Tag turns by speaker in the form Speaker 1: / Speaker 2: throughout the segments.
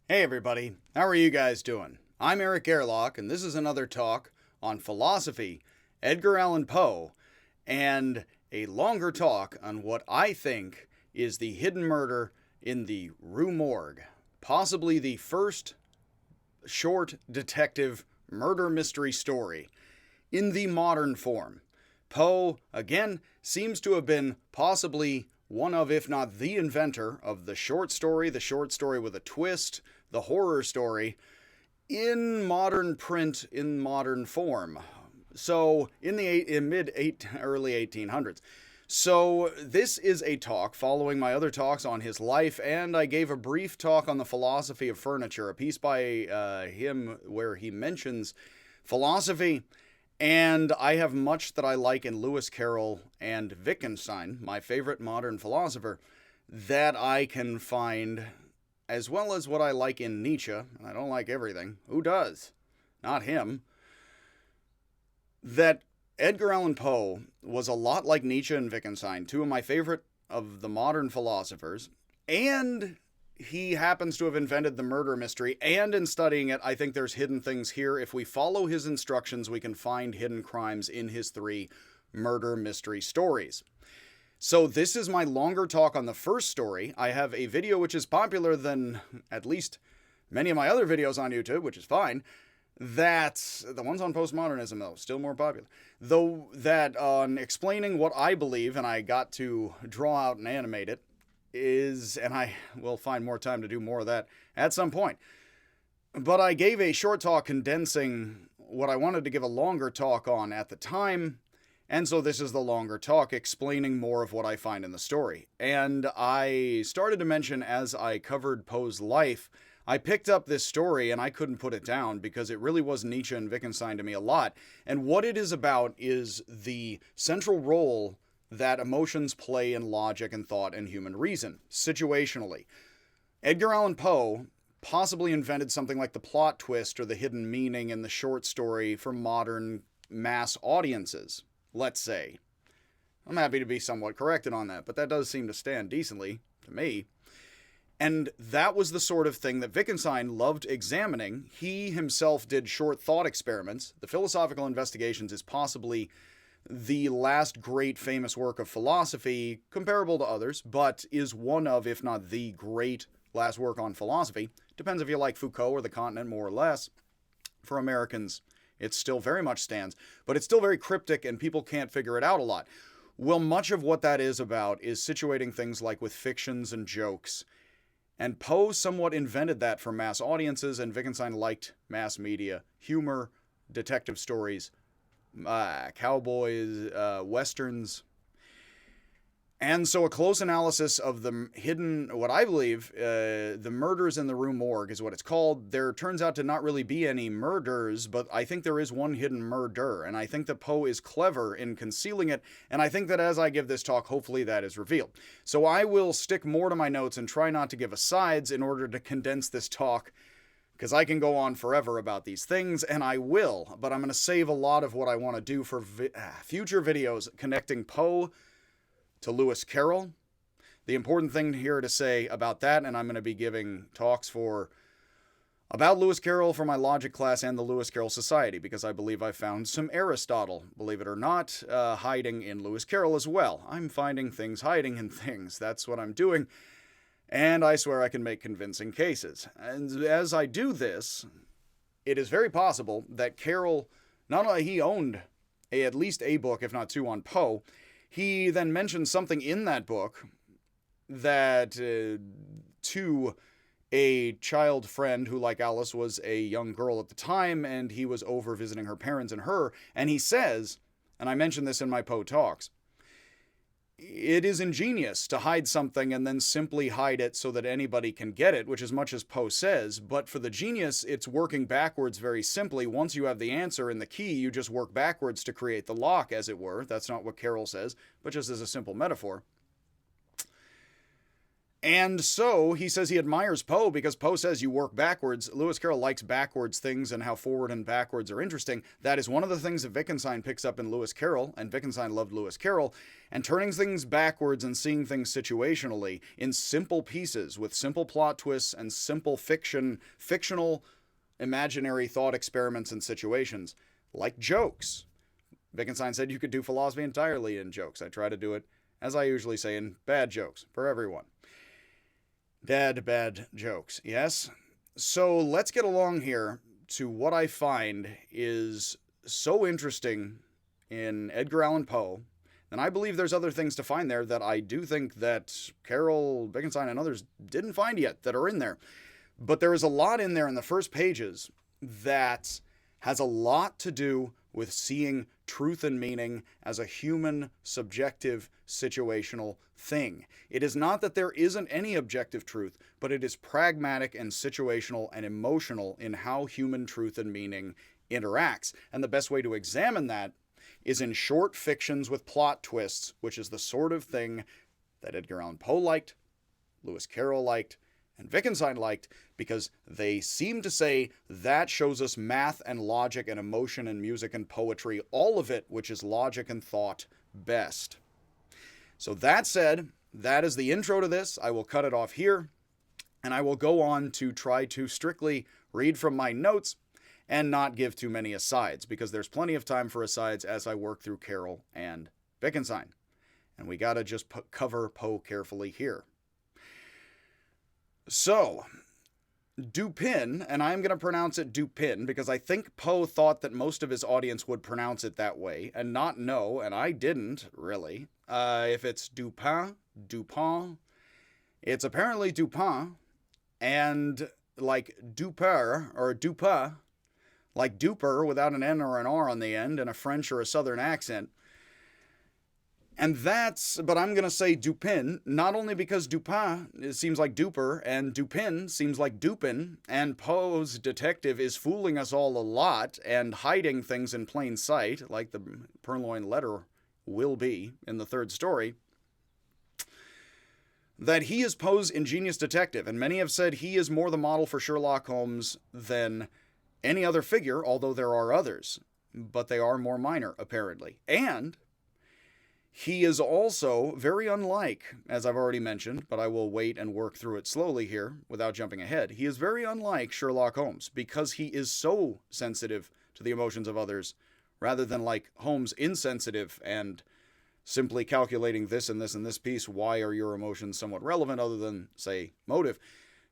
Speaker 1: Hey everybody, how are you guys doing? I'm Eric Gerlach, and this is another talk on philosophy, Edgar Allan Poe, and a longer talk on what I think is the hidden murder in the Rue Morgue, possibly the first short detective murder mystery story in the modern form. Poe, again, seems to have been possibly one of, if not the inventor of the short story with a twist, the horror story, in modern print, in modern form. So, in the early 1800s. So, this is a talk following my other talks on his life, and I gave a brief talk on the philosophy of furniture, a piece by him where he mentions philosophy. And I have much that I like in Lewis Carroll and Wittgenstein, my favorite modern philosopher, that I can find, as well as what I like in Nietzsche. I don't like everything. Who does? Not him. That Edgar Allan Poe was a lot like Nietzsche and Wittgenstein, two of my favorite of the modern philosophers, and he happens to have invented the murder mystery, and in studying it, I think there's hidden things here. If we follow his instructions, we can find hidden crimes in his three murder mystery stories. So this is my longer talk on the first story. I have a video which is popular than at least many of my other videos on YouTube, which is fine. That's the ones on postmodernism, though, still more popular. Though that on explaining what I believe, and I got to draw out and animate it, and I will find more time to do more of that at some point. But I gave a short talk condensing what I wanted to give a longer talk on at the time, and so this is the longer talk explaining more of what I find in the story. And I started to mention as I covered Poe's life, I picked up this story and I couldn't put it down because it really was Nietzsche and Wittgenstein to me a lot. And what it is about is the central role that emotions play in logic and thought and human reason, situationally. Edgar Allan Poe possibly invented something like the plot twist or the hidden meaning in the short story for modern mass audiences, let's say. I'm happy to be somewhat corrected on that, but that does seem to stand decently to me. And that was the sort of thing that Wittgenstein loved examining. He himself did short thought experiments. The Philosophical Investigations is possibly the last great famous work of philosophy, comparable to others, but is one of, if not the great last work on philosophy. Depends if you like Foucault or the continent more or less. For Americans, it still very much stands, but it's still very cryptic and people can't figure it out a lot. Well, much of what that is about is situating things like with fictions and jokes. And Poe somewhat invented that for mass audiences, and Wittgenstein liked mass media, humor, detective stories, cowboys, westerns. And so a close analysis of the hidden, what I believe, the murders in the Rue Morgue is what it's called. There turns out to not really be any murders, but I think there is one hidden murder. And I think that Poe is clever in concealing it. And I think that as I give this talk, hopefully that is revealed. So I will stick more to my notes and try not to give asides in order to condense this talk, because I can go on forever about these things, and I will, but I'm going to save a lot of what I want to do for future videos connecting Poe to Lewis Carroll. The important thing here to say about that, and I'm going to be giving talks about Lewis Carroll for my logic class and the Lewis Carroll Society, because I believe I found some Aristotle, believe it or not, hiding in Lewis Carroll as well. I'm finding things hiding in things. That's what I'm doing. And I swear I can make convincing cases. And as I do this, it is very possible that Carroll, not only he owned at least a book, if not two, on Poe, he then mentioned something in that book that to a child friend who, like Alice, was a young girl at the time, and he was over visiting her parents and her, and he says, and I mentioned this in my Poe talks, it is ingenious to hide something and then simply hide it so that anybody can get it, which is much as Poe says, but for the genius, it's working backwards very simply. Once you have the answer and the key, you just work backwards to create the lock, as it were. That's not what Carroll says, but just as a simple metaphor. And so he says he admires Poe because Poe says you work backwards. Lewis Carroll likes backwards things and how forward and backwards are interesting. That is one of the things that Wittgenstein picks up in Lewis Carroll, and Wittgenstein loved Lewis Carroll, and turning things backwards and seeing things situationally in simple pieces with simple plot twists and simple fictional imaginary thought experiments and situations, like jokes. Wittgenstein said you could do philosophy entirely in jokes. I try to do it, as I usually say, in bad jokes for everyone. Bad jokes, yes? So let's get along here to what I find is so interesting in Edgar Allan Poe, and I believe there's other things to find there that I do think that Carroll, Wittgenstein, and others didn't find yet that are in there. But there is a lot in there in the first pages that has a lot to do with seeing truth and meaning as a human, subjective, situational thing. It is not that there isn't any objective truth, but it is pragmatic and situational and emotional in how human truth and meaning interacts. And the best way to examine that is in short fictions with plot twists, which is the sort of thing that Edgar Allan Poe liked, Lewis Carroll liked, and Wittgenstein liked, because they seem to say that shows us math and logic and emotion and music and poetry, all of it which is logic and thought best. So that said, that is the intro to this. I will cut it off here, and I will go on to try to strictly read from my notes and not give too many asides, because there's plenty of time for asides as I work through Carroll and Wittgenstein. And we gotta just cover Poe carefully here. So, Dupin, and I'm going to pronounce it Dupin because I think Poe thought that most of his audience would pronounce it that way and not know, and I didn't, really, if it's Dupin, Dupin. It's apparently Dupin, and like Duper, or Dupa, like Duper without an N or an R on the end and a French or a Southern accent. And but I'm going to say Dupin, not only because Dupin seems like Duper, and Dupin seems like Dupin, and Poe's detective is fooling us all a lot and hiding things in plain sight, like the Purloined Letter will be in the third story, that he is Poe's ingenious detective, and many have said he is more the model for Sherlock Holmes than any other figure, although there are others, but they are more minor, apparently. And he is also very unlike, as I've already mentioned, but I will wait and work through it slowly here without jumping ahead. He is very unlike Sherlock Holmes because he is so sensitive to the emotions of others rather than like Holmes insensitive and simply calculating this and this and this piece. Why are your emotions somewhat relevant other than, say, motive?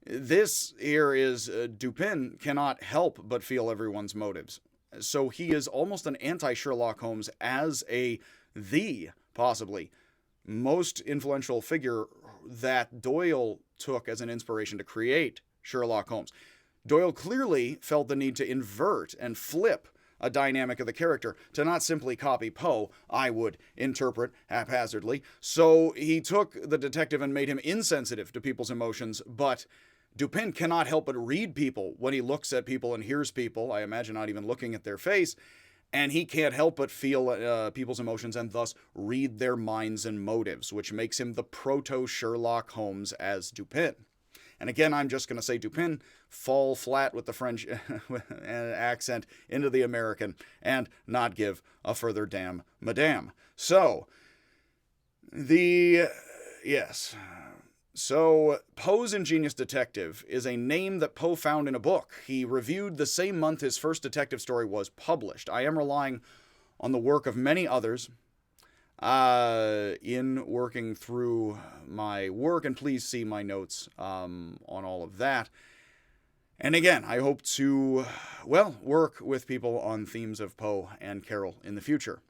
Speaker 1: This here is Dupin cannot help but feel everyone's motives. So he is almost an anti-Sherlock Holmes as the possibly most influential figure that Doyle took as an inspiration to create Sherlock Holmes. Doyle clearly felt the need to invert and flip a dynamic of the character, to not simply copy Poe, I would interpret haphazardly. So he took the detective and made him insensitive to people's emotions, but Dupin cannot help but read people when he looks at people and hears people, I imagine not even looking at their face, and he can't help but feel people's emotions and thus read their minds and motives, which makes him the proto-Sherlock Holmes as Dupin. And again, I'm just going to say Dupin, fall flat with the French accent into the American, and not give a further damn madame. So, So, Poe's Ingenious Detective is a name that Poe found in a book he reviewed the same month his first detective story was published. I am relying on the work of many others in working through my work, and please see my notes on all of that. And again, I hope to, work with people on themes of Poe and Carroll in the future.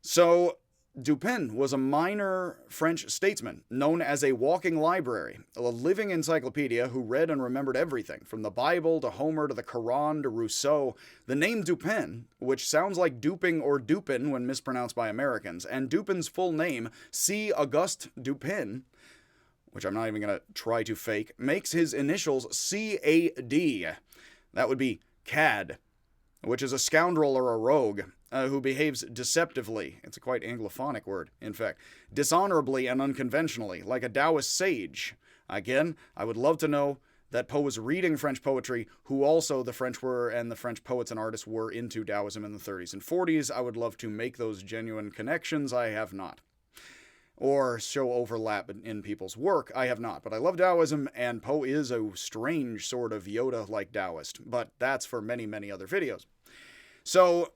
Speaker 1: So, Dupin was a minor French statesman known as a walking library, a living encyclopedia who read and remembered everything, from the Bible to Homer to the Quran to Rousseau. The name Dupin, which sounds like duping or Dupin when mispronounced by Americans, and Dupin's full name, C. Auguste Dupin, which I'm not even going to try to fake, makes his initials C.A.D. That would be Cad, which is a scoundrel or a rogue. Who behaves deceptively, it's a quite anglophonic word, in fact, dishonorably and unconventionally, like a Taoist sage, Again, I would love to know that Poe was reading French poetry, who also the French were, and the French poets and artists were into Taoism in the 30s and 40s. I would love to make those genuine connections. I have not. Or show overlap in people's work. I have not. But I love Taoism, and Poe is a strange sort of Yoda-like Taoist. But that's for many, many other videos. So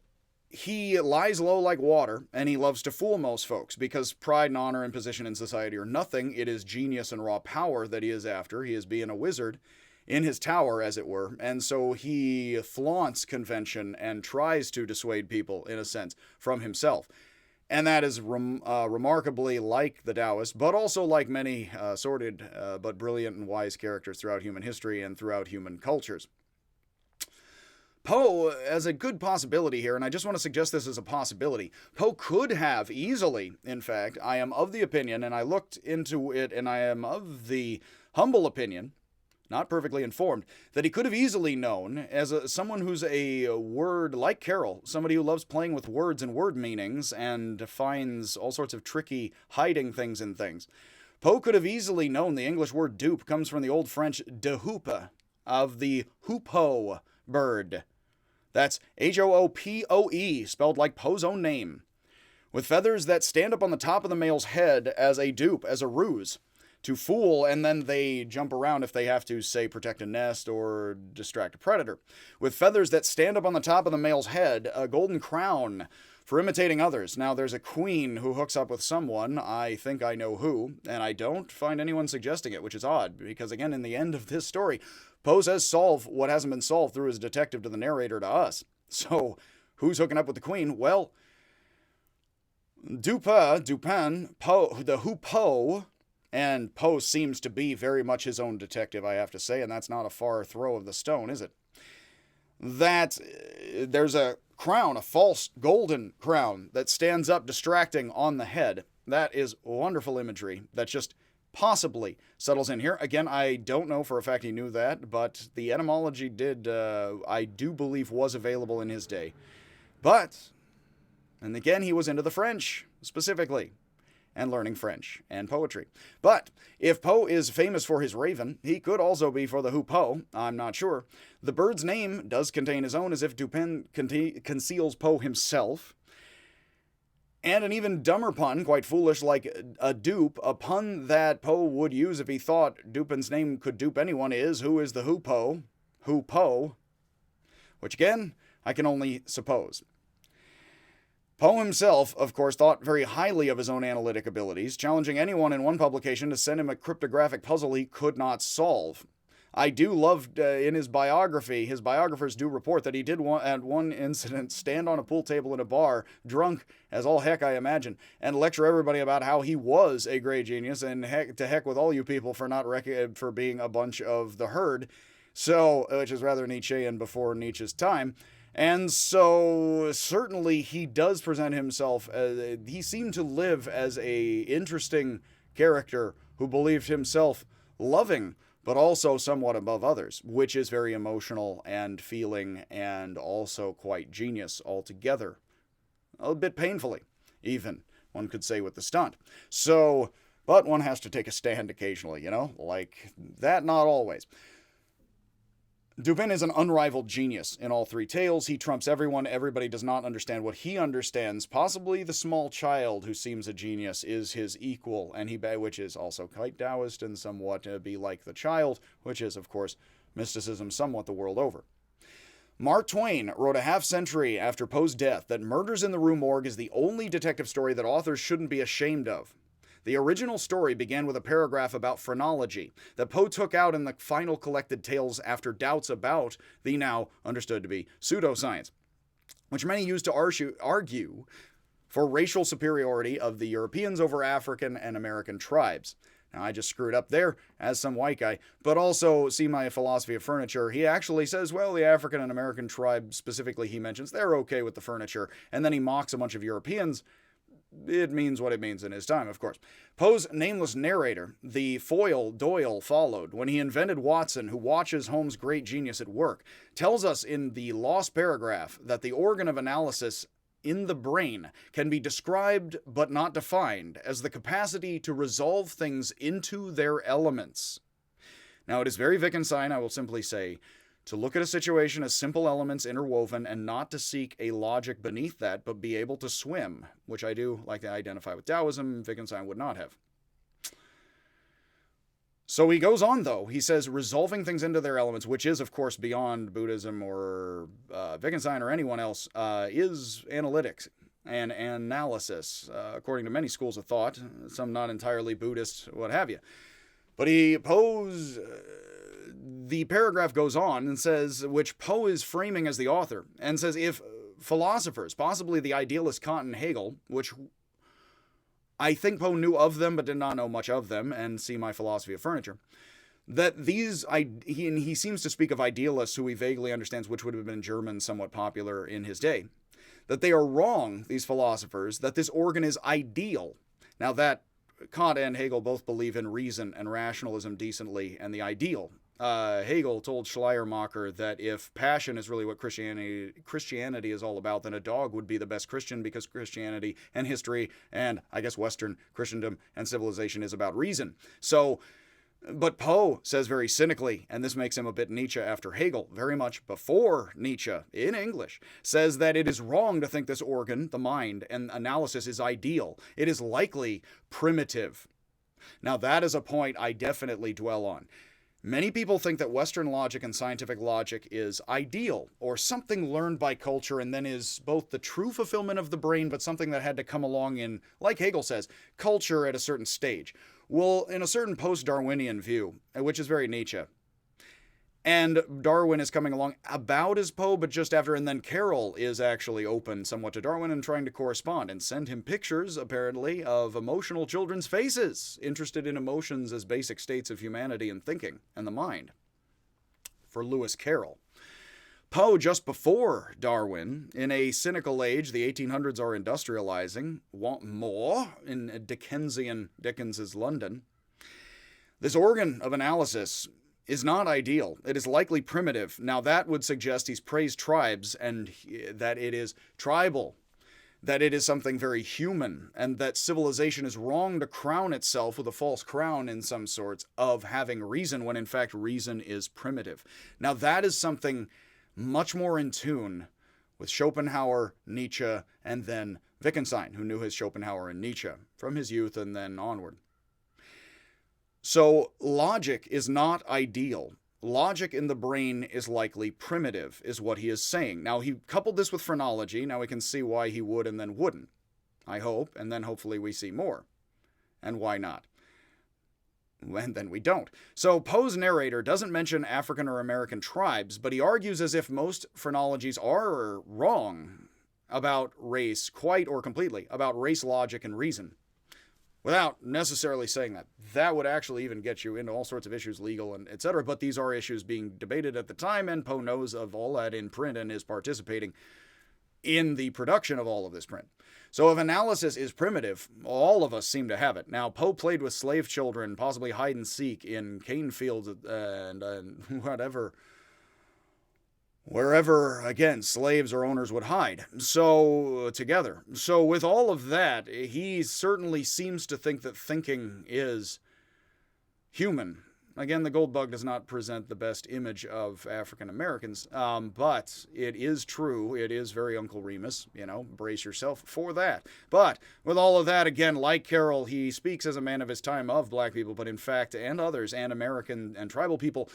Speaker 1: he lies low like water, and he loves to fool most folks, because pride and honor and position in society are nothing. It is genius and raw power that he is after. He is being a wizard in his tower, as it were, and so he flaunts convention and tries to dissuade people, in a sense, from himself. And that is remarkably like the Taoists, but also like many sordid but brilliant and wise characters throughout human history and throughout human cultures. Poe has a good possibility here, and I just want to suggest this as a possibility. Poe could have easily, in fact, I am of the opinion, and I looked into it, and I am of the humble opinion, not perfectly informed, that he could have easily known, as someone who's a word, like Carol, somebody who loves playing with words and word meanings, and finds all sorts of tricky hiding things in things. Poe could have easily known the English word dupe comes from the Old French de hoope, of the hoopoe bird. That's Hoopoe, spelled like Poe's own name, with feathers that stand up on the top of the male's head as a dupe, as a ruse, to fool, and then they jump around if they have to, say, protect a nest or distract a predator. With feathers that stand up on the top of the male's head, a golden crown for imitating others. Now, there's a queen who hooks up with someone, I think I know who, and I don't find anyone suggesting it, which is odd, because again, in the end of this story, Poe says solve what hasn't been solved through his detective to the narrator to us. So, who's hooking up with the queen? Well, Dupin, Poe, the hoopoe, and Poe seems to be very much his own detective, I have to say, and that's not a far throw of the stone, is it? That there's a crown, a false golden crown, that stands up distracting on the head. That is wonderful imagery that just possibly settles in here. Again, I don't know for a fact he knew that, but the etymology I do believe, was available in his day. But, and again, he was into the French, specifically, and learning French and poetry. But if Poe is famous for his raven, he could also be for the hoopoe. I'm not sure. The bird's name does contain his own, as if Dupin conceals Poe himself. And an even dumber pun, quite foolish, like a dupe, a pun that Poe would use if he thought Dupin's name could dupe anyone, is, who is the hoopoe? Hoopoe. Which again, I can only suppose. Poe himself, of course, thought very highly of his own analytic abilities, challenging anyone in one publication to send him a cryptographic puzzle he could not solve. I do love, in his biography, his biographers do report that he did at one incident stand on a pool table in a bar, drunk as all heck, I imagine, and lecture everybody about how he was a great genius, and to heck with all you people for for being a bunch of the herd, so, which is rather Nietzschean before Nietzsche's time. And so, certainly, he does present himself as, he seemed to live as a interesting character who believed himself loving, but also somewhat above others, which is very emotional and feeling and also quite genius altogether. A bit painfully, even, one could say, with the stunt. So, but one has to take a stand occasionally, you know, like that, not always. Dupin is an unrivaled genius in all three tales. He trumps everyone. Everybody does not understand what he understands. Possibly the small child who seems a genius is his equal, and which is also quite Taoist and somewhat be like the child, which is, of course, mysticism somewhat the world over. Mark Twain wrote a half-century after Poe's death that Murders in the Rue Morgue is the only detective story that authors shouldn't be ashamed of. The original story began with a paragraph about phrenology that Poe took out in the final collected tales after doubts about the now understood to be pseudoscience, which many used to argue for racial superiority of the Europeans over African and American tribes. Now, I just screwed up there as some white guy, but also see my philosophy of furniture. He actually says, well, the African and American tribe specifically he mentions, they're okay with the furniture, and then he mocks a bunch of Europeans. It means what it means in his time, of course. Poe's nameless narrator, the foil Doyle, followed when he invented Watson, who watches Holmes' great genius at work, tells us in the lost paragraph that the organ of analysis in the brain can be described but not defined as the capacity to resolve things into their elements. Now, it is very Wittgenstein, I will simply say, to look at a situation as simple elements interwoven and not to seek a logic beneath that, but be able to swim, which I do like to identify with Taoism. Wittgenstein would not have. So he goes on, though. He says resolving things into their elements, which is, of course, beyond Buddhism or Wittgenstein or anyone else, is analytics and analysis, according to many schools of thought, some not entirely Buddhist, what have you. But the paragraph goes on and says, which Poe is framing as the author, and says if philosophers, possibly the idealist Kant and Hegel, which I think Poe knew of them but did not know much of them, and see my philosophy of furniture, that he seems to speak of idealists who he vaguely understands, which would have been German, somewhat popular in his day, that they are wrong, these philosophers, that this organ is ideal. Now that Kant and Hegel both believe in reason and rationalism decently and the ideal. Hegel told Schleiermacher that if passion is really what Christianity is all about, then a dog would be the best Christian, because Christianity and history and, I guess, Western Christendom and civilization is about reason. So, but Poe says very cynically, and this makes him a bit Nietzsche after Hegel, very much before Nietzsche, in English, says that it is wrong to think this organ, the mind, and analysis is ideal. It is likely primitive. Now, that is a point I definitely dwell on. Many people think that Western logic and scientific logic is ideal, or something learned by culture and then is both the true fulfillment of the brain, but something that had to come along in, like Hegel says, culture at a certain stage. Well, in a certain post-Darwinian view, which is very Nietzsche. And Darwin is coming along about as Poe, but just after, and then Carroll is actually open somewhat to Darwin and trying to correspond and send him pictures, apparently, of emotional children's faces, interested in emotions as basic states of humanity and thinking and the mind, for Lewis Carroll. Poe, just before Darwin, in a cynical age, the 1800s are industrializing, want more, in Dickens's London. This organ of analysis is not ideal. It is likely primitive. Now that would suggest he's praised tribes and that it is tribal, that it is something very human, and that civilization is wrong to crown itself with a false crown in some sorts of having reason, when in fact reason is primitive. Now that is something much more in tune with Schopenhauer, Nietzsche, and then Wittgenstein, who knew his Schopenhauer and Nietzsche from his youth and then onward. So logic is not ideal. Logic in the brain is likely primitive, is what he is saying. Now, he coupled this with phrenology. Now we can see why he would and then wouldn't, I hope, and then hopefully we see more. And why not? And then we don't. So Poe's narrator doesn't mention African or American tribes, but he argues as if most phrenologies are wrong about race, quite or completely, about race, logic, and reason. Without necessarily saying that. That would actually even get you into all sorts of issues, legal and etc. But these are issues being debated at the time, and Poe knows of all that in print and is participating in the production of all of this print. So if analysis is primitive, all of us seem to have it. Now, Poe played with slave children, possibly hide and seek in cane fields and whatever, wherever, again, slaves or owners would hide. So, together. So with all of that, he certainly seems to think that thinking is human. Again, the gold bug does not present the best image of African Americans, but it is true. It is very Uncle Remus, brace yourself for that. But with all of that, again, like Carroll, he speaks as a man of his time of black people, but in fact, and others, and American and tribal people.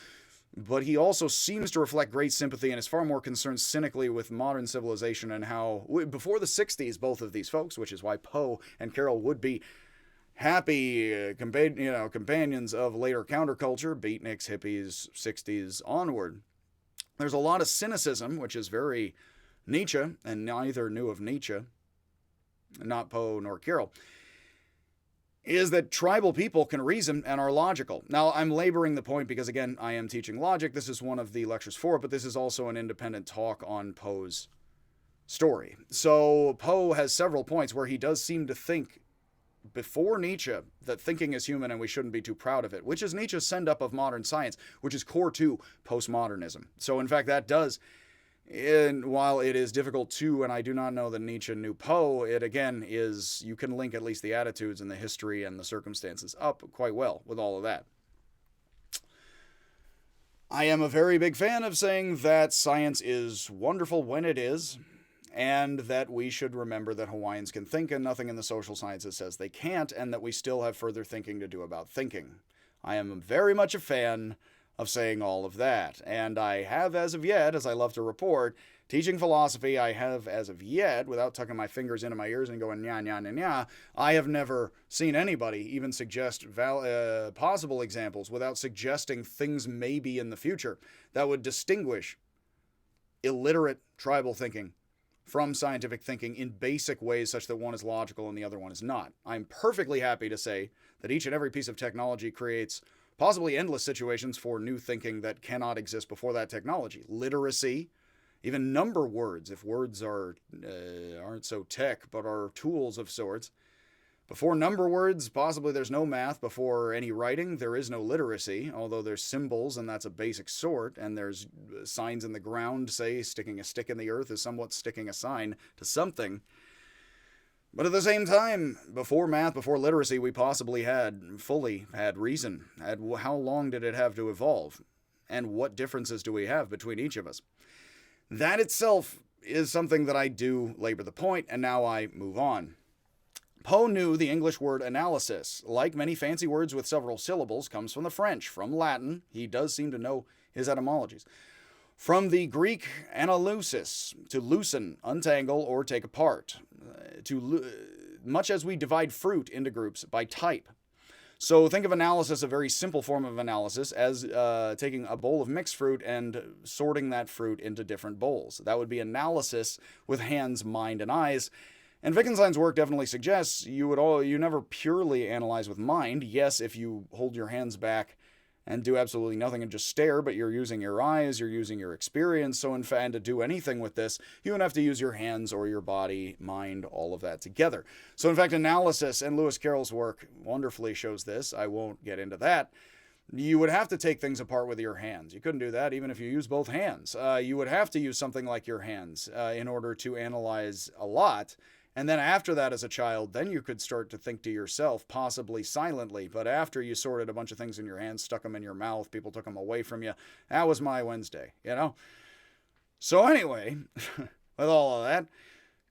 Speaker 1: But he also seems to reflect great sympathy and is far more concerned cynically with modern civilization and how, before the 60s, both of these folks, which is why Poe and Carroll would be happy companions of later counterculture, beatniks, hippies, 60s onward. There's a lot of cynicism, which is very Nietzsche, and neither knew of Nietzsche, not Poe nor Carroll, is that tribal people can reason and are logical. Now, I'm laboring the point because, again, I am teaching logic. This is one of the lectures for it, but this is also an independent talk on Poe's story. So Poe has several points where he does seem to think, before Nietzsche, that thinking is human and we shouldn't be too proud of it, which is Nietzsche's send-up of modern science, which is core to postmodernism. So, in fact, that does... And while it is difficult to, and I do not know that Nietzsche knew Poe, it again is, you can link at least the attitudes and the history and the circumstances up quite well with all of that. I am a very big fan of saying that science is wonderful when it is, and that we should remember that Hawaiians can think and nothing in the social sciences says they can't, and that we still have further thinking to do about thinking. I am very much a fan of saying all of that, and I have as of yet, as I love to report, teaching philosophy, I have as of yet, without tucking my fingers into my ears and going nya nya nya nya, I have never seen anybody even suggest possible examples without suggesting things maybe in the future that would distinguish illiterate tribal thinking from scientific thinking in basic ways such that one is logical and the other one is not. I'm perfectly happy to say that each and every piece of technology creates possibly endless situations for new thinking that cannot exist before that technology. Literacy, even number words, if words aren't so tech but are tools of sorts. Before number words, possibly there's no math. Before any writing, there is no literacy, although there's symbols, and that's a basic sort, and there's signs in the ground, say sticking a stick in the earth is somewhat sticking a sign to something. But at the same time, before math, before literacy, we possibly fully had reason. How long did it have to evolve? And what differences do we have between each of us? That itself is something that I do labor the point, and now I move on. Poe knew the English word analysis. Like many fancy words with several syllables, comes from the French. From Latin, he does seem to know his etymologies. From the Greek analusis, to loosen, untangle, or take apart. Much as we divide fruit into groups by type. So think of analysis, a very simple form of analysis, as taking a bowl of mixed fruit and sorting that fruit into different bowls. That would be analysis with hands, mind, and eyes. And Wittgenstein's work definitely suggests you never purely analyze with mind. Yes, if you hold your hands back and do absolutely nothing and just stare, but you're using your eyes, you're using your experience. So in fact, to do anything with this, you would have to use your hands or your body, mind, all of that together. So in fact, analysis, and Lewis Carroll's work wonderfully shows this. I won't get into that. You would have to take things apart with your hands. You couldn't do that even if you use both hands. You would have to use something like your hands in order to analyze a lot. And then after that, as a child, then you could start to think to yourself, possibly silently. But after you sorted a bunch of things in your hands, stuck them in your mouth, people took them away from you, that was my Wednesday, you know? So anyway, with all of that,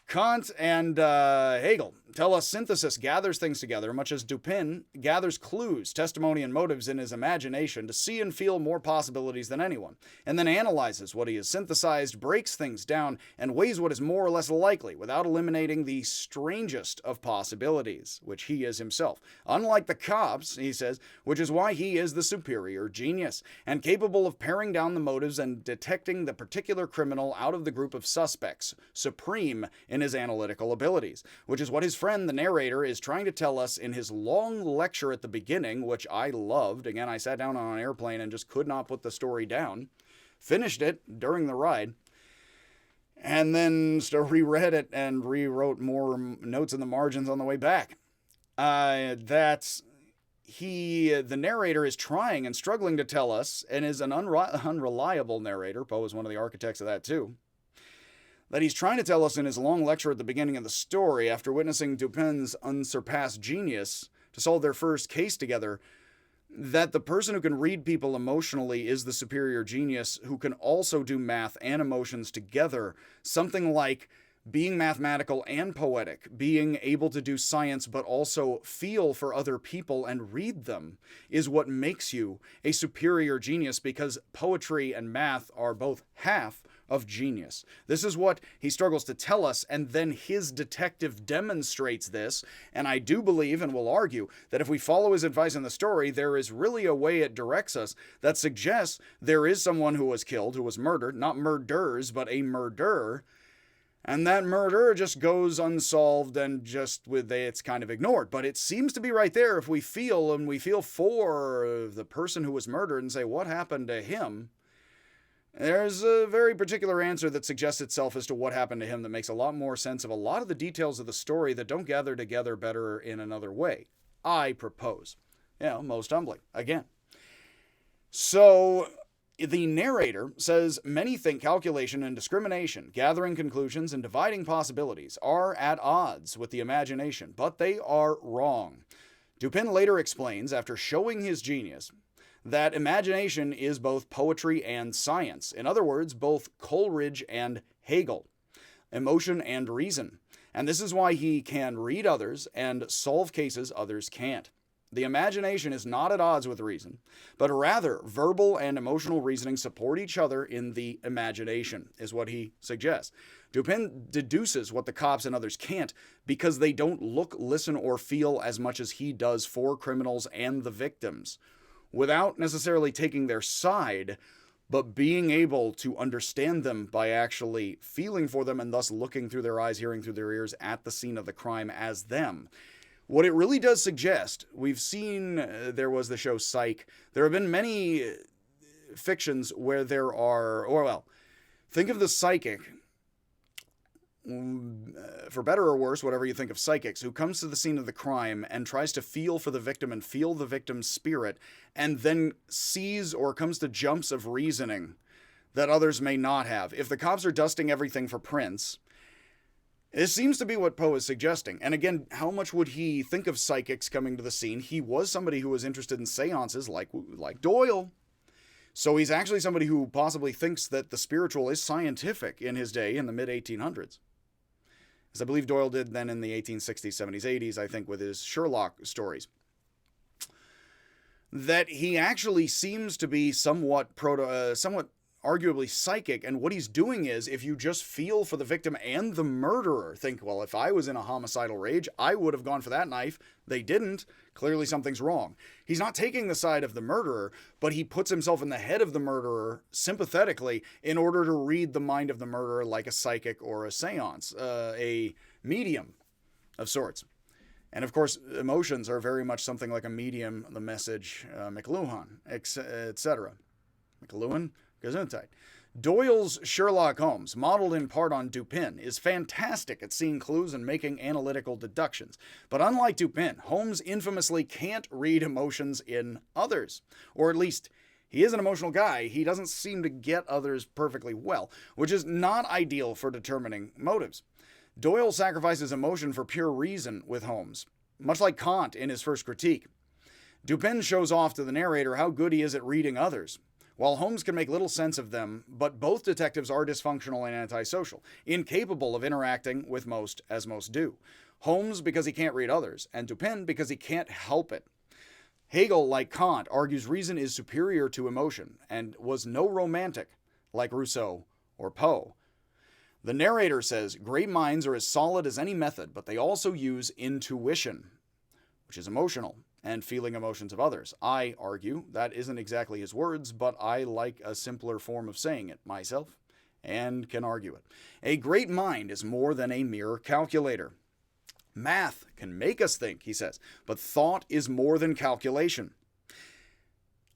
Speaker 1: Kant and Hegel tell us synthesis gathers things together, much as Dupin gathers clues, testimony, and motives in his imagination to see and feel more possibilities than anyone, and then analyzes what he has synthesized, breaks things down, and weighs what is more or less likely without eliminating the strangest of possibilities, which he is himself. Unlike the cops, he says, which is why he is the superior genius, and capable of paring down the motives and detecting the particular criminal out of the group of suspects, supreme in his analytical abilities, which is what his friend, the narrator, is trying to tell us in his long lecture at the beginning, which I loved. Again, I sat down on an airplane and just could not put the story down. Finished it during the ride. And then reread it and rewrote more notes in the margins on the way back. The narrator is trying and struggling to tell us, and is an unreliable narrator. Poe is one of the architects of that too. That he's trying to tell us in his long lecture at the beginning of the story, after witnessing Dupin's unsurpassed genius to solve their first case together, that the person who can read people emotionally is the superior genius who can also do math and emotions together. Something like being mathematical and poetic, being able to do science but also feel for other people and read them, is what makes you a superior genius, because poetry and math are both half of genius. This is what he struggles to tell us, and then his detective demonstrates this, and I do believe and will argue that if we follow his advice in the story, there is really a way it directs us that suggests there is someone who was killed, who was murdered, not murderers, but a murderer, and that murder just goes unsolved and it's kind of ignored. But it seems to be right there if we feel for the person who was murdered and say, what happened to him? There's a very particular answer that suggests itself as to what happened to him that makes a lot more sense of a lot of the details of the story that don't gather together better in another way. I propose. Most humbly. Again. So, the narrator says many think calculation and discrimination, gathering conclusions and dividing possibilities, are at odds with the imagination, but they are wrong. Dupin later explains, after showing his genius, that imagination is both poetry and science. In other words, both Coleridge and Hegel, emotion and reason. And this is why he can read others and solve cases others can't. The imagination is not at odds with reason, but rather verbal and emotional reasoning support each other in the imagination, is what he suggests. Dupin deduces what the cops and others can't because they don't look, listen, or feel as much as he does for criminals and the victims, without necessarily taking their side, but being able to understand them by actually feeling for them and thus looking through their eyes, hearing through their ears at the scene of the crime as them. What it really does suggest, we've seen, there was the show Psych. There have been many fictions where there are, or well, think of the psychic, for better or worse, whatever you think of psychics, who comes to the scene of the crime and tries to feel for the victim and feel the victim's spirit, and then sees or comes to jumps of reasoning that others may not have. If the cops are dusting everything for prints, this seems to be what Poe is suggesting. And again, how much would he think of psychics coming to the scene? He was somebody who was interested in seances like Doyle. So he's actually somebody who possibly thinks that the spiritual is scientific in his day in the mid-1800s. As I believe Doyle did then in the 1860s, 70s, 80s, I think, with his Sherlock stories. That he actually seems to be somewhat arguably psychic, and what he's doing is, if you just feel for the victim and the murderer, think, well, if I was in a homicidal rage, I would have gone for that knife. They didn't. Clearly something's wrong. He's not taking the side of the murderer, but he puts himself in the head of the murderer sympathetically in order to read the mind of the murderer like a psychic or a seance, a medium of sorts. And of course, emotions are very much something like a medium, the message, McLuhan, etc. McLuhan? Gesundheit. Doyle's Sherlock Holmes, modeled in part on Dupin, is fantastic at seeing clues and making analytical deductions. But unlike Dupin, Holmes infamously can't read emotions in others. Or at least, he is an emotional guy. He doesn't seem to get others perfectly well, which is not ideal for determining motives. Doyle sacrifices emotion for pure reason with Holmes, much like Kant in his first critique. Dupin shows off to the narrator how good he is at reading others, while Holmes can make little sense of them, but both detectives are dysfunctional and antisocial, incapable of interacting with most as most do. Holmes because he can't read others, and Dupin because he can't help it. Hegel, like Kant, argues reason is superior to emotion, and was no romantic, like Rousseau or Poe. The narrator says, great minds are as solid as any method, but they also use intuition, which is emotional, and feeling emotions of others. I argue that isn't exactly his words, but I like a simpler form of saying it myself, and can argue it. A great mind is more than a mere calculator. Math can make us think, he says, but thought is more than calculation.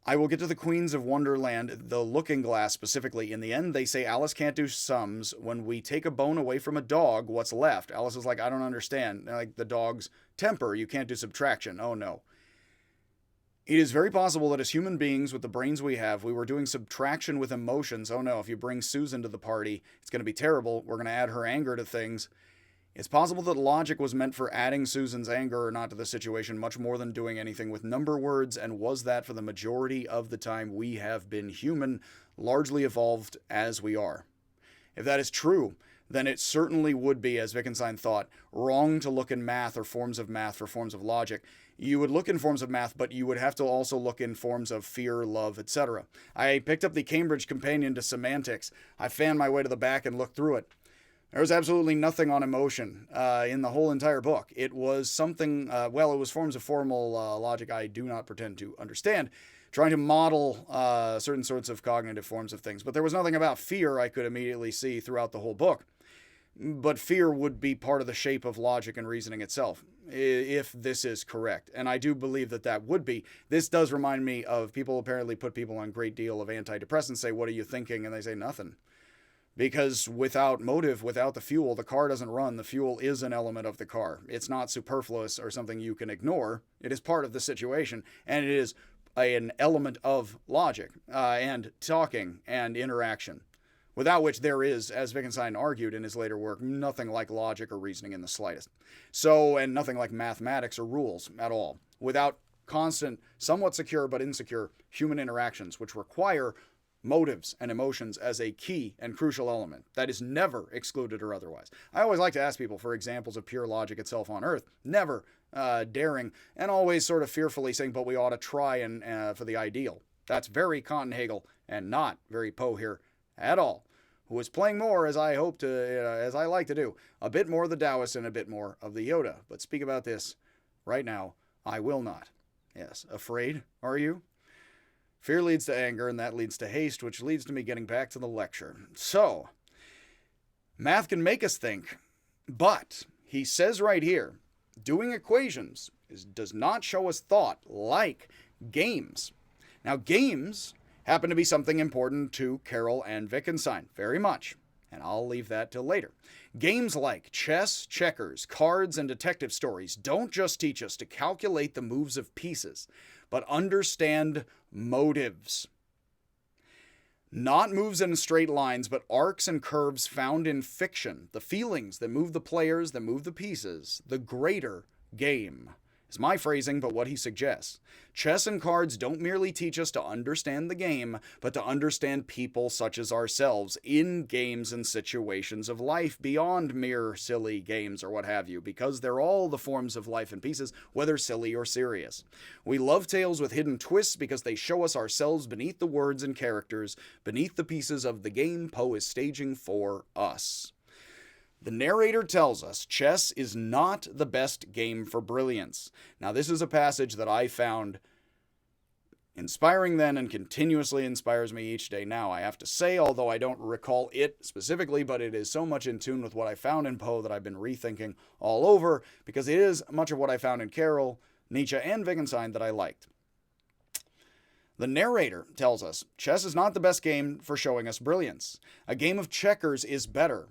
Speaker 1: I will get to the Queens of Wonderland, the Looking Glass specifically. In the end, they say Alice can't do sums. When we take a bone away from a dog, what's left? Alice is like, I don't understand. Like the dog's temper, you can't do subtraction. Oh no. It is very possible that as human beings with the brains we have, we were doing subtraction with emotions. Oh no, if you bring Susan to the party, it's going to be terrible. We're going to add her anger to things. It's possible that logic was meant for adding Susan's anger or not to the situation much more than doing anything with number words, and was that for the majority of the time we have been human, largely evolved as we are. If that is true, then it certainly would be, as Wittgenstein thought, wrong to look in math or forms of math for forms of logic. You would look in forms of math, but you would have to also look in forms of fear, love, etc. I picked up the Cambridge Companion to Semantics. I fanned my way to the back and looked through it. There was absolutely nothing on emotion in the whole entire book. It was something, it was forms of formal logic I do not pretend to understand, trying to model certain sorts of cognitive forms of things. But there was nothing about fear I could immediately see throughout the whole book. But fear would be part of the shape of logic and reasoning itself, if this is correct. And I do believe that that would be. This does remind me of people apparently put people on a great deal of antidepressants, say, what are you thinking? And they say nothing. Because without motive, without the fuel, the car doesn't run. The fuel is an element of the car. It's not superfluous or something you can ignore. It is part of the situation, and it is an element of logic and talking and interaction, without which there is, as Wittgenstein argued in his later work, nothing like logic or reasoning in the slightest. So, and nothing like mathematics or rules at all. Without constant, somewhat secure but insecure human interactions, which require motives and emotions as a key and crucial element that is never excluded or otherwise. I always like to ask people for examples of pure logic itself on Earth, never daring and always sort of fearfully saying, but we ought to try and for the ideal. That's very Kant and Hegel and not very Poe here at all, who is playing more, as I hope to, as I like to do, a bit more of the Taoist and a bit more of the Yoda. But speak about this right now, I will not. Yes, afraid, are you? Fear leads to anger, and that leads to haste, which leads to me getting back to the lecture. So, math can make us think, but he says right here, doing equations does not show us thought like games. Now, games happen to be something important to Carroll and Wittgenstein, very much, and I'll leave that till later. Games like chess, checkers, cards, and detective stories don't just teach us to calculate the moves of pieces, but understand motives. Not moves in straight lines, but arcs and curves found in fiction, the feelings that move the players, that move the pieces, the greater game. Is my phrasing, but what he suggests. Chess and cards don't merely teach us to understand the game, but to understand people such as ourselves in games and situations of life beyond mere silly games or what have you, because they're all the forms of life in pieces, whether silly or serious. We love tales with hidden twists because they show us ourselves beneath the words and characters, beneath the pieces of the game Poe is staging for us. The narrator tells us chess is not the best game for brilliance. Now, this is a passage that I found inspiring then and continuously inspires me each day now, I have to say, although I don't recall it specifically, but it is so much in tune with what I found in Poe that I've been rethinking all over, because it is much of what I found in Carroll, Nietzsche, and Wittgenstein that I liked. The narrator tells us chess is not the best game for showing us brilliance. A game of checkers is better,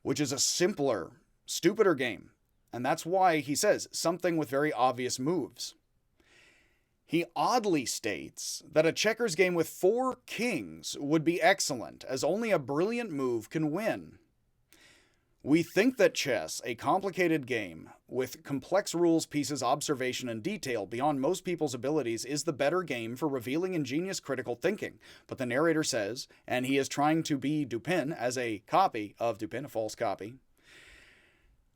Speaker 1: which is a simpler, stupider game. And that's why he says something with very obvious moves. He oddly states that a checkers game with 4 kings would be excellent, as only a brilliant move can win. We think that chess, a complicated game with complex rules, pieces, observation, and detail beyond most people's abilities, is the better game for revealing ingenious critical thinking. But the narrator says, and he is trying to be Dupin as a copy of Dupin, a false copy,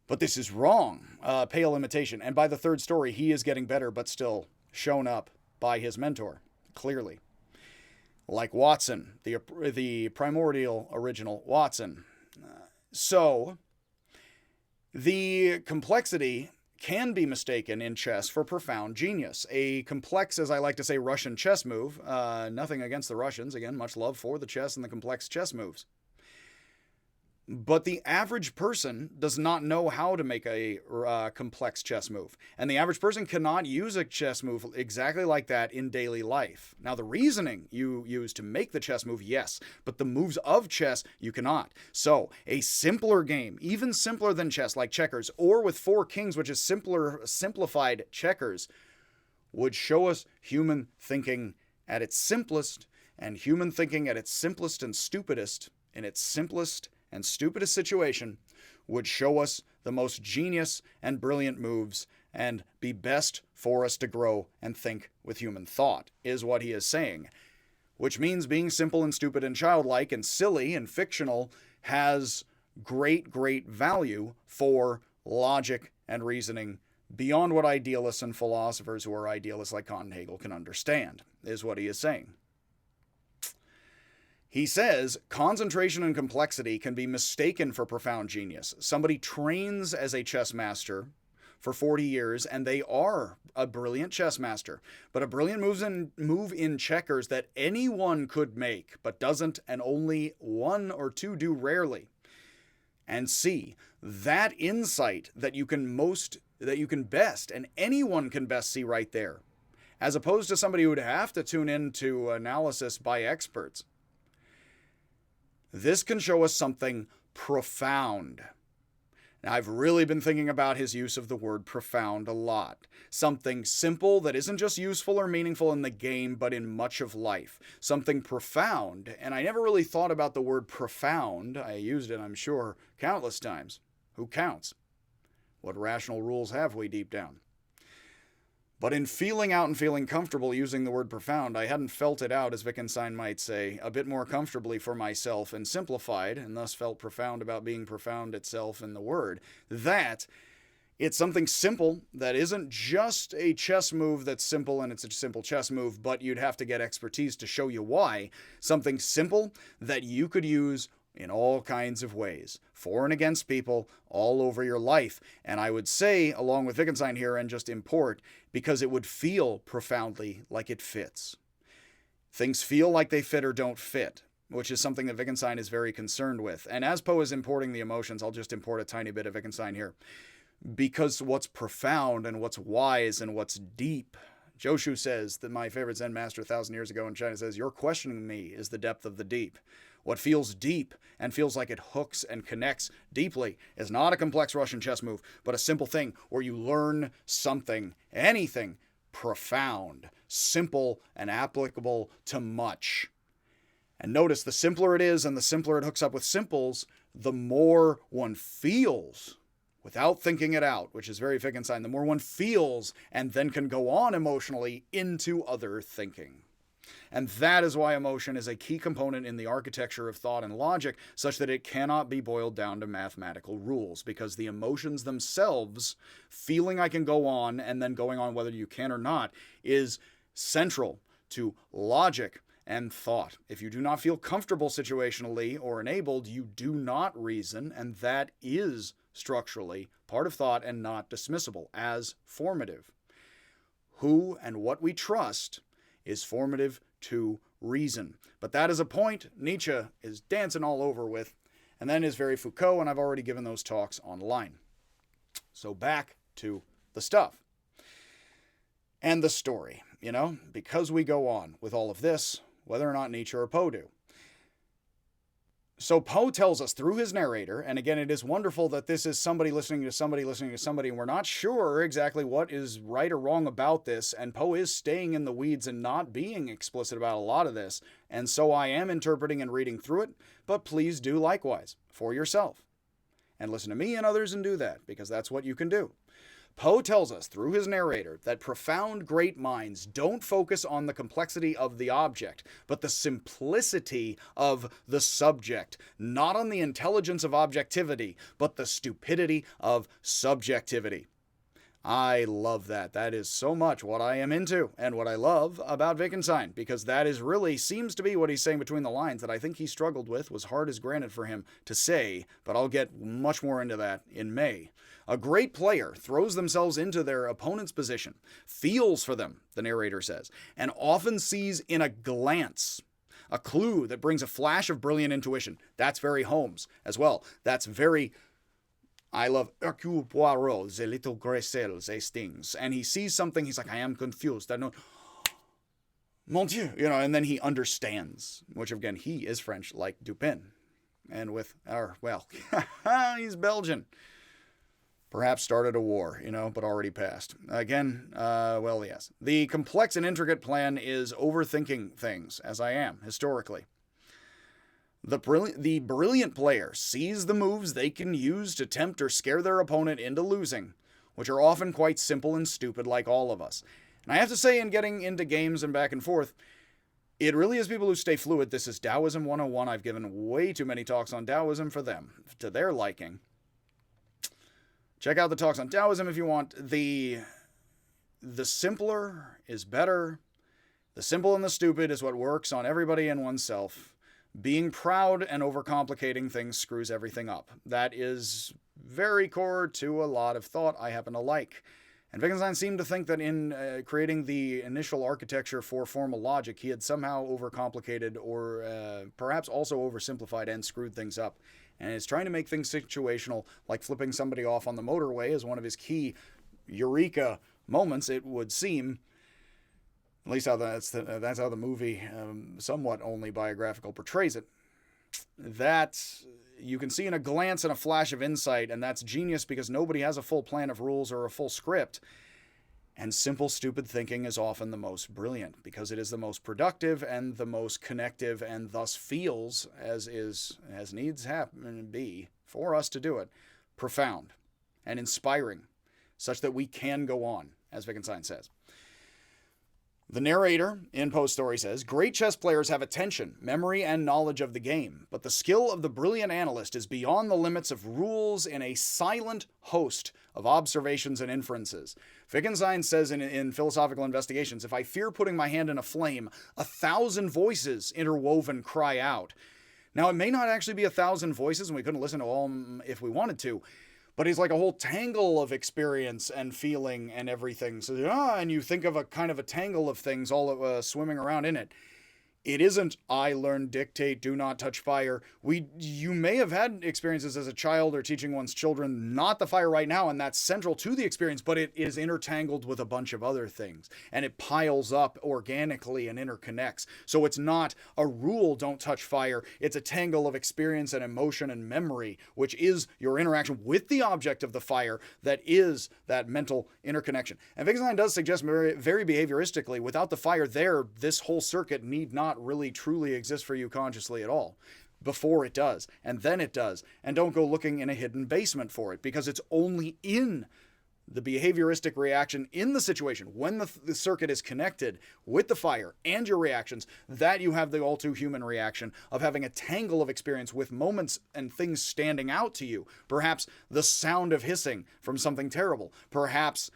Speaker 1: but this is wrong, pale imitation. And by the third story, he is getting better, but still shown up by his mentor, clearly. Like Watson, the primordial original Watson. So, the complexity can be mistaken in chess for profound genius. A complex, as I like to say, Russian chess move. Nothing against the Russians. Again, much love for the chess and the complex chess moves. But the average person does not know how to make a complex chess move. And the average person cannot use a chess move exactly like that in daily life. Now, the reasoning you use to make the chess move, yes, but the moves of chess, you cannot. So, a simpler game, even simpler than chess, like checkers, or with 4 kings, which is simplified checkers, would show us human thinking at its simplest, and human thinking at its simplest and stupidest, in its simplest and stupidest situation, would show us the most genius and brilliant moves and be best for us to grow and think with human thought, is what he is saying. Which means being simple and stupid and childlike and silly and fictional has great, great value for logic and reasoning beyond what idealists and philosophers who are idealists like Kant and Hegel can understand, is what he is saying. He says concentration and complexity can be mistaken for profound genius. Somebody trains as a chess master for 40 years and they are a brilliant chess master, but a brilliant move in checkers that anyone could make but doesn't, and only 1 or 2 do rarely. And see, that insight that you can best, and anyone can best see right there, as opposed to somebody who would have to tune into analysis by experts. This can show us something profound. Now, I've really been thinking about his use of the word profound a lot. Something simple that isn't just useful or meaningful in the game, but in much of life. Something profound, and I never really thought about the word profound. I used it, I'm sure, countless times. Who counts? What rational rules have we deep down? But in feeling out and feeling comfortable using the word profound, I hadn't felt it out, as Wittgenstein might say, a bit more comfortably for myself and simplified, and thus felt profound about being profound itself in the word, that it's something simple that isn't just a chess move that's simple and it's a simple chess move, but you'd have to get expertise to show you why. Something simple that you could use in all kinds of ways, for and against people, all over your life. And I would say, along with Wittgenstein here, and just import, because it would feel profoundly like it fits. Things feel like they fit or don't fit, which is something that Wittgenstein is very concerned with. And as Poe is importing the emotions, I'll just import a tiny bit of Wittgenstein here. Because what's profound and what's wise and what's deep, Joshu says, that my favorite Zen master 1,000 years ago in China says, "Your questioning me is the depth of the deep." What feels deep and feels like it hooks and connects deeply is not a complex Russian chess move, but a simple thing where you learn something, anything, profound, simple, and applicable to much. And notice, the simpler it is and the simpler it hooks up with simples, the more one feels without thinking it out, which is very Wittgenstein, the more one feels and then can go on emotionally into other thinking. And that is why emotion is a key component in the architecture of thought and logic, such that it cannot be boiled down to mathematical rules, because the emotions themselves, feeling I can go on and then going on whether you can or not, is central to logic and thought. If you do not feel comfortable situationally or enabled, you do not reason, and that is structurally part of thought and not dismissible as formative. Who and what we trust is formative to reason. But that is a point Nietzsche is dancing all over with, and then is very Foucault, and I've already given those talks online. So back to the stuff. And the story, because we go on with all of this, whether or not Nietzsche or Poe do. So Poe tells us through his narrator, and again, it is wonderful that this is somebody listening to somebody listening to somebody, and we're not sure exactly what is right or wrong about this, and Poe is staying in the weeds and not being explicit about a lot of this, and so I am interpreting and reading through it, but please do likewise for yourself. And listen to me and others and do that, because that's what you can do. Poe tells us through his narrator that profound great minds don't focus on the complexity of the object, but the simplicity of the subject, not on the intelligence of objectivity, but the stupidity of subjectivity. I love that. That is so much what I am into and what I love about Wittgenstein, because that is really seems to be what he's saying between the lines that I think he struggled with, was hard as granite for him to say, but I'll get much more into that in May. A great player throws themselves into their opponent's position, feels for them, the narrator says, and often sees in a glance a clue that brings a flash of brilliant intuition. That's very Holmes as well. That's very... I love Hercule Poirot, the little Grisel, they stings. And he sees something, he's like, I am confused. I know, mon Dieu, and then he understands, which again, he is French, like Dupin. And with, he's Belgian. Perhaps started a war, but already passed. Again, yes. The complex and intricate plan is overthinking things, as I am, historically. The brilliant player sees the moves they can use to tempt or scare their opponent into losing, which are often quite simple and stupid like all of us. And I have to say, in getting into games and back and forth, it really is people who stay fluid. This is Taoism 101. I've given way too many talks on Taoism for them, to their liking. Check out the talks on Taoism if you want. The simpler is better. The simple and the stupid is what works on everybody and oneself. Being proud and overcomplicating things screws everything up. That is very core to a lot of thought I happen to like. And Wittgenstein seemed to think that in creating the initial architecture for formal logic, he had somehow overcomplicated or perhaps also oversimplified and screwed things up. And is trying to make things situational, like flipping somebody off on the motorway is one of his key eureka moments, it would seem. At least that's how the movie, somewhat only biographical, portrays it. That you can see in a glance and a flash of insight, and that's genius because nobody has a full plan of rules or a full script. And simple, stupid thinking is often the most brilliant because it is the most productive and the most connective, and thus feels, as needs happen be for us to do it, profound and inspiring, such that we can go on, as Wittgenstein says. The narrator in Poe's story says, great chess players have attention, memory, and knowledge of the game, but the skill of the brilliant analyst is beyond the limits of rules in a silent host of observations and inferences. Wittgenstein says in Philosophical Investigations, if I fear putting my hand in a flame, 1,000 voices interwoven cry out. Now, it may not actually be 1,000 voices, and we couldn't listen to all of them if we wanted to, but he's like a whole tangle of experience and feeling and everything. So, and you think of a kind of a tangle of things all swimming around in it. It isn't, I learned dictate, do not touch fire. You may have had experiences as a child or teaching one's children not the fire right now, and that's central to the experience, but it is intertangled with a bunch of other things, and it piles up organically and interconnects. So it's not a rule, don't touch fire. It's a tangle of experience and emotion and memory, which is your interaction with the object of the fire that is that mental interconnection. And Wittgenstein does suggest very, very behavioristically, without the fire there, this whole circuit need not really truly exist for you consciously at all. Before it does, and then it does. And don't go looking in a hidden basement for it, because it's only in the behavioristic reaction in the situation, when the circuit is connected with the fire and your reactions, that you have the all too human reaction of having a tangle of experience with moments and things standing out to you. Perhaps the sound of hissing from something terrible. Perhaps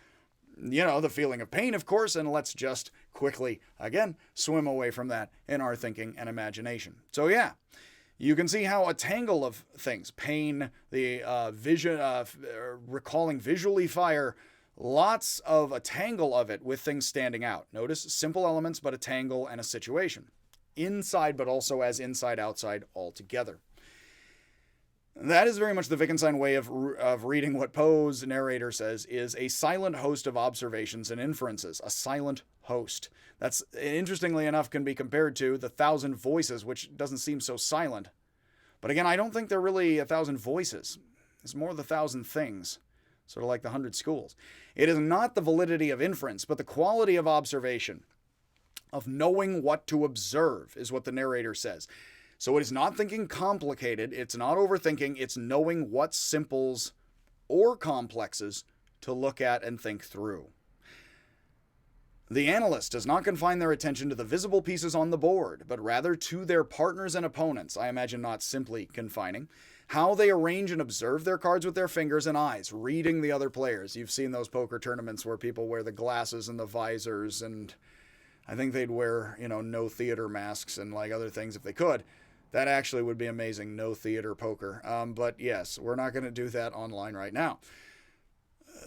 Speaker 1: the feeling of pain, of course, and let's just quickly, again, swim away from that in our thinking and imagination. So yeah, you can see how a tangle of things, pain, the vision, recalling visually fire, lots of a tangle of it with things standing out. Notice simple elements, but a tangle and a situation. Inside, but also as inside, outside, all together. That is very much the Wittgenstein way of reading what Poe's narrator says is a silent host of observations and inferences. A silent host. That's, interestingly enough, can be compared to the 1,000 voices, which doesn't seem so silent. But again, I don't think they're really 1,000 voices. It's more the 1,000 things. Sort of like the 100 schools. It is not the validity of inference, but the quality of observation. Of knowing what to observe, is what the narrator says. So it is not thinking complicated, it's not overthinking, it's knowing what simples or complexes to look at and think through. The analyst does not confine their attention to the visible pieces on the board, but rather to their partners and opponents, I imagine not simply confining, how they arrange and observe their cards with their fingers and eyes, reading the other players. You've seen those poker tournaments where people wear the glasses and the visors, and I think they'd wear, no theater masks and like other things if they could. That actually would be amazing, no theater poker. But yes, we're not going to do that online right now.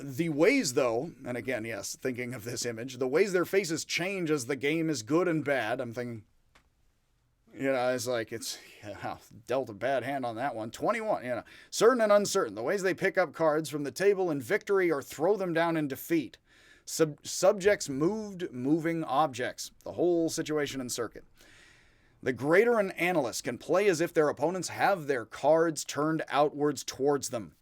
Speaker 1: The ways, though, and again, yes, thinking of this image, the ways their faces change as the game is good and bad, I'm thinking, it's like, dealt a bad hand on that one. 21, certain and uncertain. The ways they pick up cards from the table in victory or throw them down in defeat. Subjects moved, moving objects. The whole situation and circuit. The greater an analyst can play as if their opponents have their cards turned outwards towards them.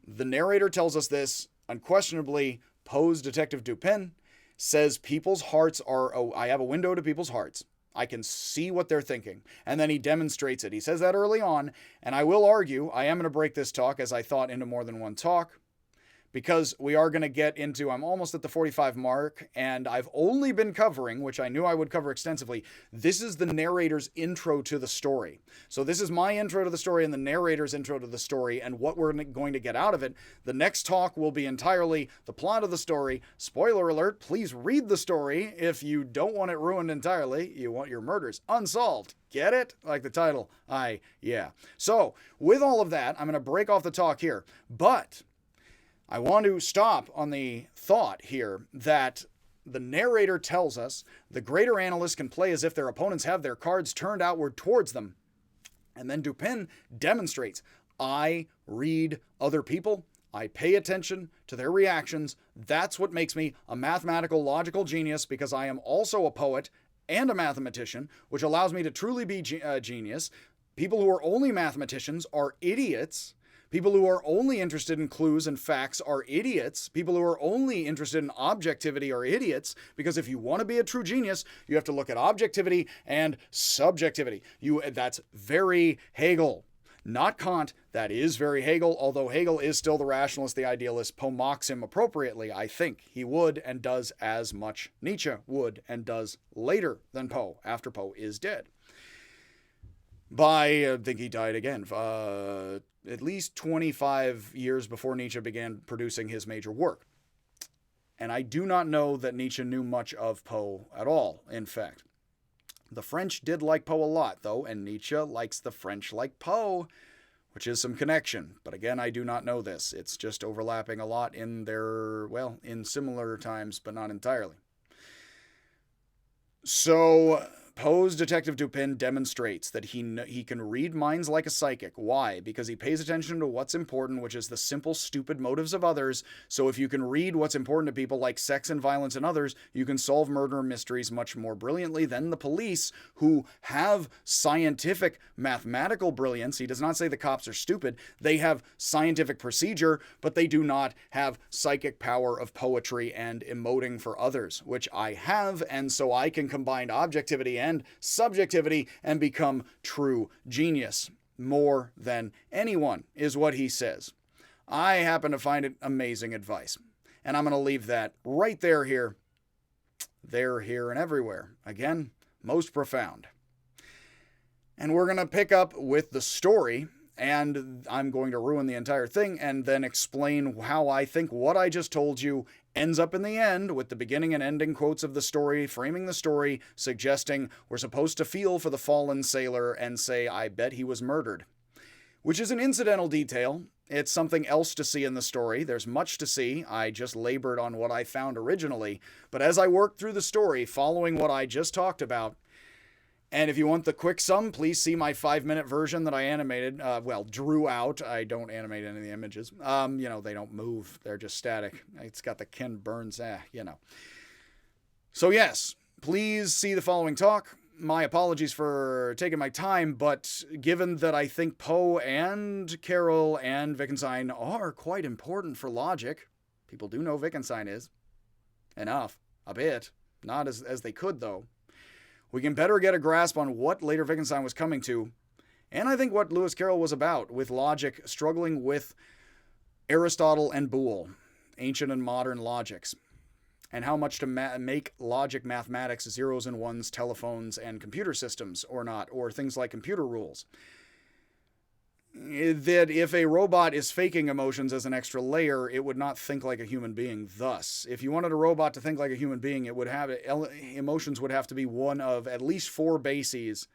Speaker 1: The narrator tells us this, unquestionably. Poe's Detective Dupin says people's hearts I have a window to people's hearts. I can see what they're thinking. And then he demonstrates it. He says that early on, and I will argue, I am going to break this talk, as I thought, into more than one talk. Because we are going to get into, I'm almost at the 45 mark, and I've only been covering, which I knew I would cover extensively, this is the narrator's intro to the story. So this is my intro to the story and the narrator's intro to the story, and what we're going to get out of it. The next talk will be entirely the plot of the story. Spoiler alert, please read the story if you don't want it ruined entirely. You want your murders unsolved. Get it? Like the title. Yeah. So, with all of that, I'm going to break off the talk here. But I want to stop on the thought here that the narrator tells us the greater analysts can play as if their opponents have their cards turned outward towards them. And then Dupin demonstrates, I read other people, I pay attention to their reactions. That's what makes me a mathematical, logical genius, because I am also a poet and a mathematician, which allows me to truly be a genius. People who are only mathematicians are idiots. People who are only interested in clues and facts are idiots. People who are only interested in objectivity are idiots, because if you want to be a true genius, you have to look at objectivity and subjectivity. That's very Hegel. Not Kant. That is very Hegel, although Hegel is still the rationalist, the idealist. Poe mocks him appropriately, I think. He would and does as much Nietzsche would and does later than Poe, after Poe is dead. I think he died again, at least 25 years before Nietzsche began producing his major work. And I do not know that Nietzsche knew much of Poe at all, in fact. The French did like Poe a lot, though, and Nietzsche likes the French like Poe, which is some connection. But again, I do not know this. It's just overlapping a lot in in similar times, but not entirely. So Poe's Detective Dupin demonstrates that he can read minds like a psychic. Why? Because he pays attention to what's important, which is the simple, stupid motives of others. So if you can read what's important to people, like sex and violence in others, you can solve murder mysteries much more brilliantly than the police, who have scientific, mathematical brilliance. He does not say the cops are stupid. They have scientific procedure, but they do not have psychic power of poetry and emoting for others, which I have, and so I can combine objectivity and subjectivity and become true genius. More than anyone, is what he says. I happen to find it amazing advice. And I'm going to leave that right there, here, and everywhere. Again, most profound. And we're going to pick up with the story, and I'm going to ruin the entire thing and then explain how I think what I just told you ends up in the end, with the beginning and ending quotes of the story, framing the story, suggesting we're supposed to feel for the fallen sailor and say, I bet he was murdered. Which is an incidental detail. It's something else to see in the story. There's much to see. I just labored on what I found originally. But as I worked through the story, following what I just talked about, and if you want the quick sum, please see my 5-minute version that I animated, drew out. I don't animate any of the images. They don't move. They're just static. It's got the Ken Burns, So yes, please see the following talk. My apologies for taking my time, but given that I think Poe and Carroll and Wittgenstein are quite important for logic, people do know Wittgenstein is. Enough. A bit. Not as they could, though. We can better get a grasp on what later Wittgenstein was coming to, and I think what Lewis Carroll was about, with logic struggling with Aristotle and Boole, ancient and modern logics, and how much to make logic mathematics, zeros and ones, telephones, and computer systems, or not, or things like computer rules. That if a robot is faking emotions as an extra layer, it would not think like a human being. Thus, if you wanted a robot to think like a human being, emotions would have to be one of at least 4 bases,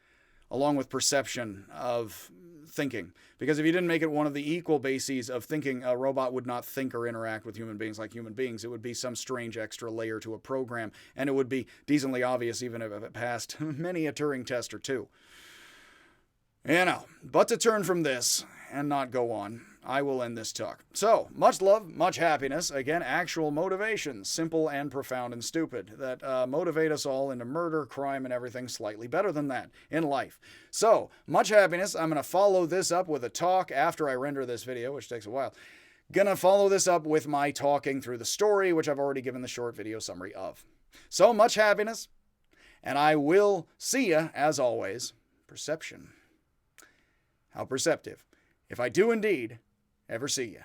Speaker 1: along with perception of thinking. Because if you didn't make it one of the equal bases of thinking, a robot would not think or interact with human beings like human beings. It would be some strange extra layer to a program, and it would be decently obvious even if it passed many a Turing test or two. But to turn from this and not go on, I will end this talk. So, much love, much happiness. Again, actual motivations, simple and profound and stupid, that motivate us all into murder, crime, and everything slightly better than that in life. So, much happiness. I'm going to follow this up with a talk after I render this video, which takes a while. Gonna follow this up with my talking through the story, which I've already given the short video summary of. So, much happiness, and I will see ya, as always, perception. How perceptive, if I do indeed ever see you.